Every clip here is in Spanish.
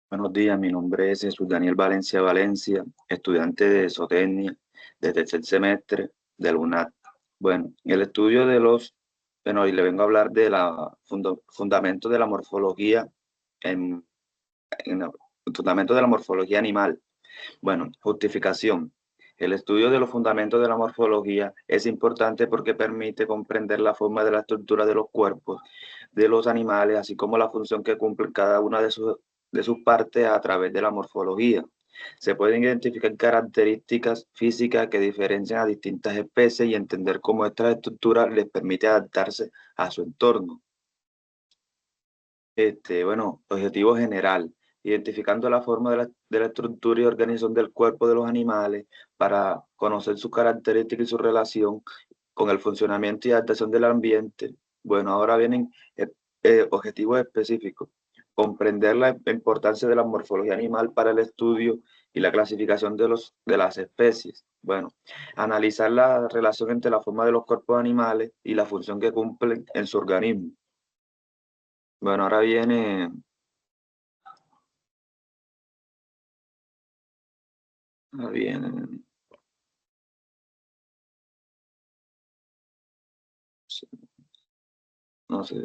Buenos días, mi nombre es Jesús Daniel Valencia Valencia, estudiante de zootecnia de tercer semestre de la UNAD. Bueno, el estudio de y le vengo a hablar de la fundamento de la morfología el fundamento de la morfología animal. Bueno, justificación. El estudio de los fundamentos de la morfología es importante porque permite comprender la forma de la estructura de los cuerpos de los animales, así como la función que cumple cada una de sus partes a través de la morfología. Se pueden identificar características físicas que diferencian a distintas especies y entender cómo estas estructuras les permite adaptarse a su entorno. Bueno, objetivo general, identificando la forma de la estructura y organización del cuerpo de los animales para conocer sus características y su relación con el funcionamiento y adaptación del ambiente. Bueno, ahora vienen objetivos específicos. Comprender la importancia de la morfología animal para el estudio y la clasificación de las especies. Bueno, analizar la relación entre la forma de los cuerpos animales y la función que cumplen en su organismo. Bueno, ahora viene, no sé,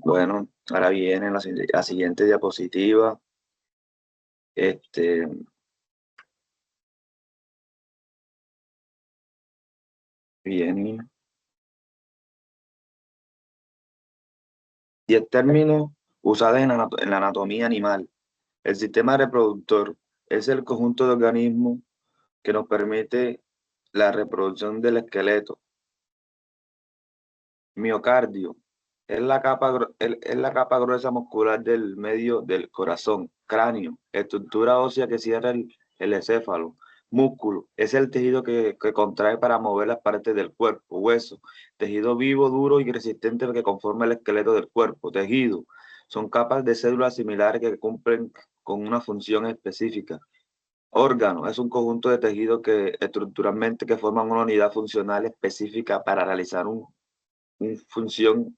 bueno, ahora viene la siguiente diapositiva. Este, Viene 10 términos usados en la anatomía animal. El sistema reproductor es el conjunto de organismos que nos permite la reproducción del esqueleto. Miocardio es la capa gruesa muscular del medio del corazón. Cráneo, estructura ósea que cierra el encéfalo. Músculo, es el tejido que contrae para mover las partes del cuerpo. Hueso, tejido vivo, duro y resistente que conforma el esqueleto del cuerpo. Tejido, son capas de células similares que cumplen con una función específica. Órgano, es un conjunto de tejidos que estructuralmente que forman una unidad funcional específica para realizar una función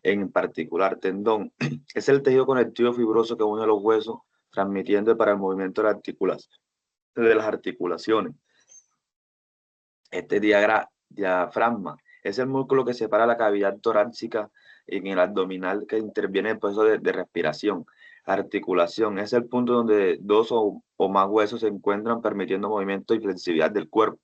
en particular. Tendón es el tejido conectivo fibroso que une los huesos, transmitiendo para el movimiento de las articulaciones. Diafragma es el músculo que separa la cavidad torácica en el abdominal que interviene en el proceso de respiración. Articulación es el punto donde dos o más huesos se encuentran permitiendo movimiento y flexibilidad del cuerpo.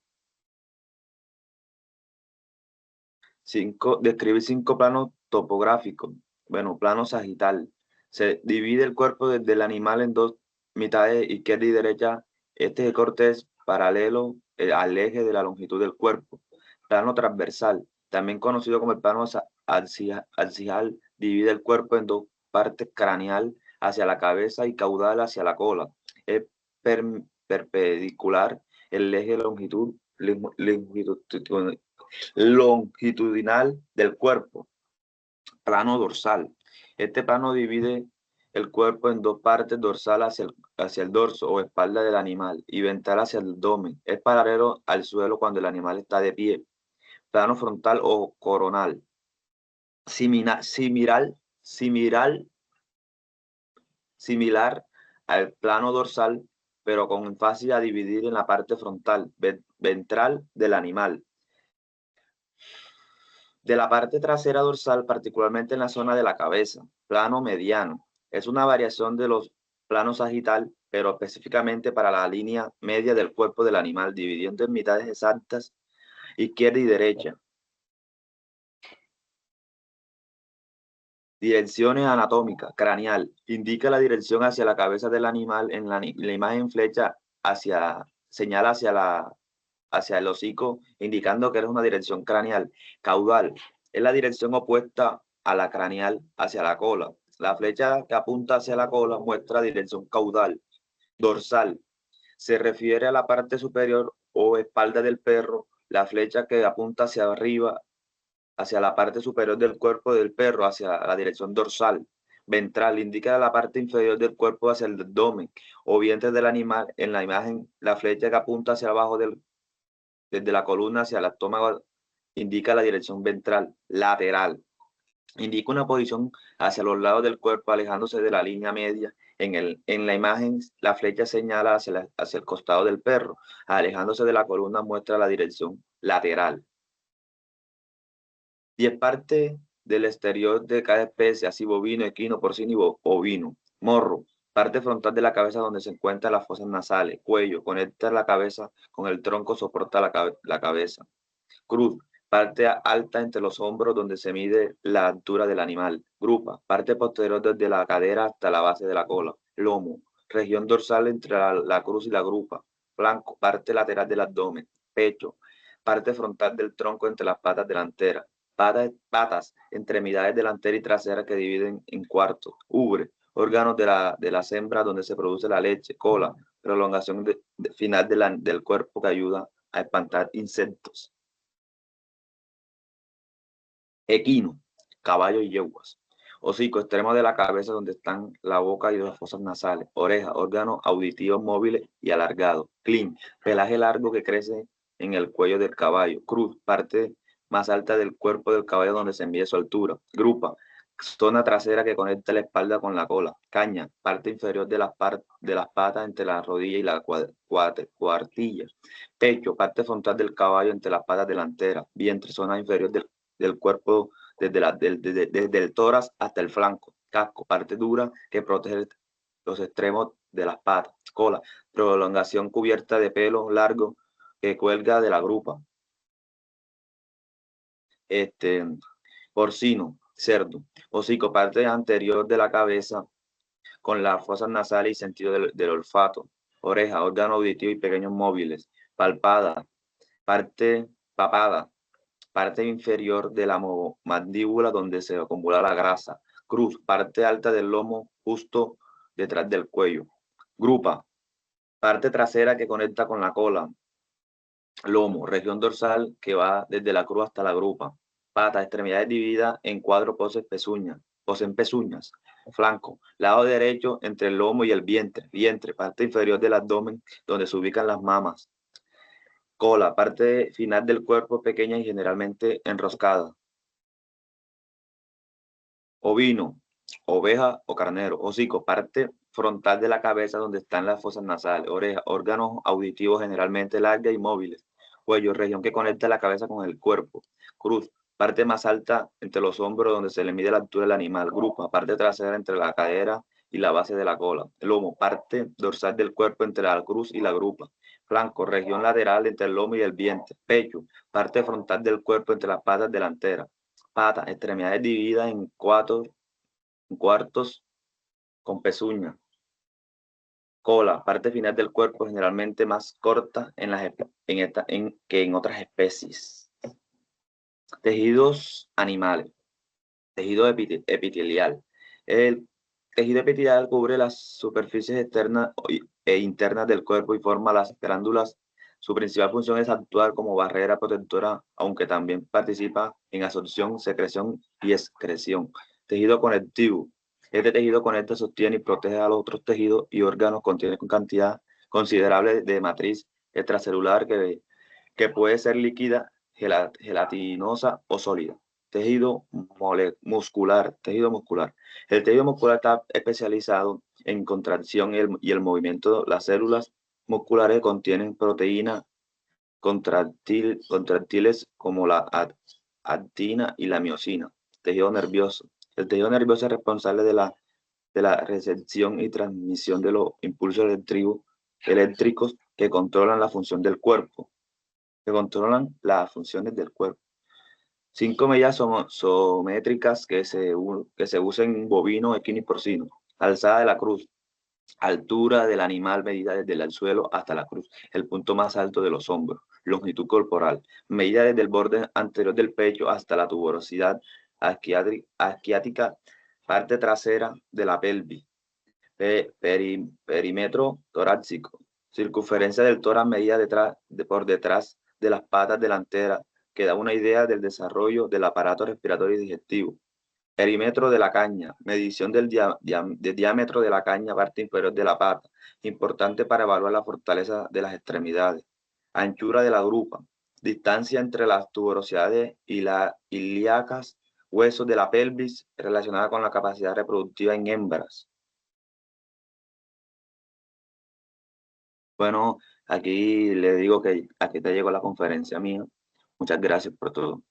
Describir 5 planos topográficos. Bueno, plano sagital. Se divide el cuerpo del animal en dos mitades, izquierda y derecha. Este corte es paralelo al eje de la longitud del cuerpo. Plano transversal, también conocido como el plano axial, divide el cuerpo en dos partes: craneal hacia la cabeza y caudal hacia la cola. Es perpendicular el eje longitudinal del cuerpo. Plano dorsal. Este plano divide el cuerpo en dos partes: dorsal hacia el dorso o espalda del animal y ventral hacia el abdomen. Es paralelo al suelo cuando el animal está de pie. Plano frontal o coronal. Similar, similar al plano dorsal, pero con énfasis a dividir en la parte frontal, ventral del animal. De la parte trasera dorsal, particularmente en la zona de la cabeza. Plano mediano. Es una variación de los planos sagital, pero específicamente para la línea media del cuerpo del animal, dividiendo en mitades exactas, izquierda y derecha. Direcciones anatómicas. Craneal. Indica la dirección hacia la cabeza del animal. En la imagen flecha señala hacia el hocico, indicando que es una dirección craneal. Caudal. Es la dirección opuesta a la craneal, hacia la cola. La flecha que apunta hacia la cola muestra dirección caudal. Dorsal. Se refiere a la parte superior o espalda del perro. La flecha que apunta hacia arriba, hacia la parte superior del cuerpo del perro, hacia la dirección dorsal. Ventral indica la parte inferior del cuerpo hacia el abdomen o vientre del animal. En la imagen, la flecha que apunta hacia abajo desde la columna hacia el estómago indica la dirección ventral. Lateral Indica una posición hacia los lados del cuerpo, alejándose de la línea media. En la imagen, la flecha señala hacia el costado del perro. Alejándose de la columna muestra la dirección lateral. 10 partes del exterior de cada especie, así bovino, equino, porcino y ovino. Morro, parte frontal de la cabeza donde se encuentran las fosas nasales. Cuello, conecta la cabeza con el tronco, soporta la cabeza. Cruz, parte alta entre los hombros donde se mide la altura del animal. Grupa, parte posterior desde la cadera hasta la base de la cola. Lomo, región dorsal entre la cruz y la grupa. Flanco, parte lateral del abdomen. Pecho, parte frontal del tronco entre las patas delanteras. Patas, extremidades delantera y trasera que dividen en cuartos. Ubre, órganos de las hembras donde se produce la leche. Cola, prolongación final del cuerpo que ayuda a espantar insectos. Equino, caballo y yeguas. Hocico, extremo de la cabeza donde están la boca y las fosas nasales. Oreja, órganos auditivos móviles y alargados. Crin, pelaje largo que crece en el cuello del caballo. Cruz, parte más alta del cuerpo del caballo donde se mide su altura. Grupa, zona trasera que conecta la espalda con la cola. Caña, parte inferior de las patas entre la rodilla y la cuartilla. Pecho, parte frontal del caballo entre las patas delanteras. Vientre, zona inferior del cuerpo desde el tórax hasta el flanco. Casco, parte dura que protege los extremos de las patas. Cola, prolongación cubierta de pelo largo que cuelga de la grupa. Porcino, cerdo. Hocico, parte anterior de la cabeza con las fosas nasales y sentido del olfato. Oreja, órgano auditivo y pequeños móviles. Papada, papada, parte inferior de la mandíbula donde se acumula la grasa. Cruz, parte alta del lomo justo detrás del cuello. Grupa, parte trasera que conecta con la cola. Lomo, región dorsal que va desde la cruz hasta la grupa. Patas, extremidades divididas en cuatro poseen pezuñas. Flanco, lado derecho entre el lomo y el vientre. Vientre, parte inferior del abdomen donde se ubican las mamas. Cola, parte final del cuerpo pequeña y generalmente enroscada. Ovino, oveja o carnero. Hocico, parte frontal de la cabeza donde están las fosas nasales. Oreja, órganos auditivos generalmente largas y móviles. Cuello, región que conecta la cabeza con el cuerpo. Cruz, parte más alta entre los hombros donde se le mide la altura del animal. Grupa, parte trasera entre la cadera y la base de la cola. Lomo, parte dorsal del cuerpo entre la cruz y la grupa. Flanco, región lateral entre el lomo y el vientre. Pecho, parte frontal del cuerpo entre las patas delanteras. Patas, extremidades divididas en cuartos con pezuña. Cola, parte final del cuerpo generalmente más corta que en otras especies. Tejidos animales. Tejido epitelial. El tejido epitelial cubre las superficies externas e internas del cuerpo y forma las glándulas. Su principal función es actuar como barrera protectora, aunque también participa en absorción, secreción y excreción. Tejido conectivo. Este tejido conecta, sostiene y protege a los otros tejidos y órganos. Contiene una cantidad considerable de matriz extracelular que puede ser líquida, gelatinosa o sólida. Tejido muscular. El tejido muscular está especializado en contracción y el movimiento. Las células musculares contienen proteínas contractiles como la actina y la miosina. Tejido nervioso. El tejido nervioso es responsable de la recepción y transmisión de los impulsos eléctricos que controlan la función del cuerpo, que controlan las funciones del cuerpo. 5 medidas sométricas que se usan en bovino, equino y porcino. Alzada de la cruz. Altura del animal medida desde el suelo hasta la cruz, el punto más alto de los hombros. Longitud corporal. Medida desde el borde anterior del pecho hasta la tuberosidad asquiática, parte trasera de la pelvis. Perímetro torácico. Circunferencia del tórax medida por detrás de las patas delanteras, que da una idea del desarrollo del aparato respiratorio y digestivo. Perímetro de la caña, medición del diámetro de la caña, parte inferior de la pata, importante para evaluar la fortaleza de las extremidades. Anchura de la grupa, distancia entre las tuberosidades y las ilíacas, huesos de la pelvis relacionada con la capacidad reproductiva en hembras. Bueno, aquí le digo que aquí te llegó la conferencia mía. Muchas gracias por todo.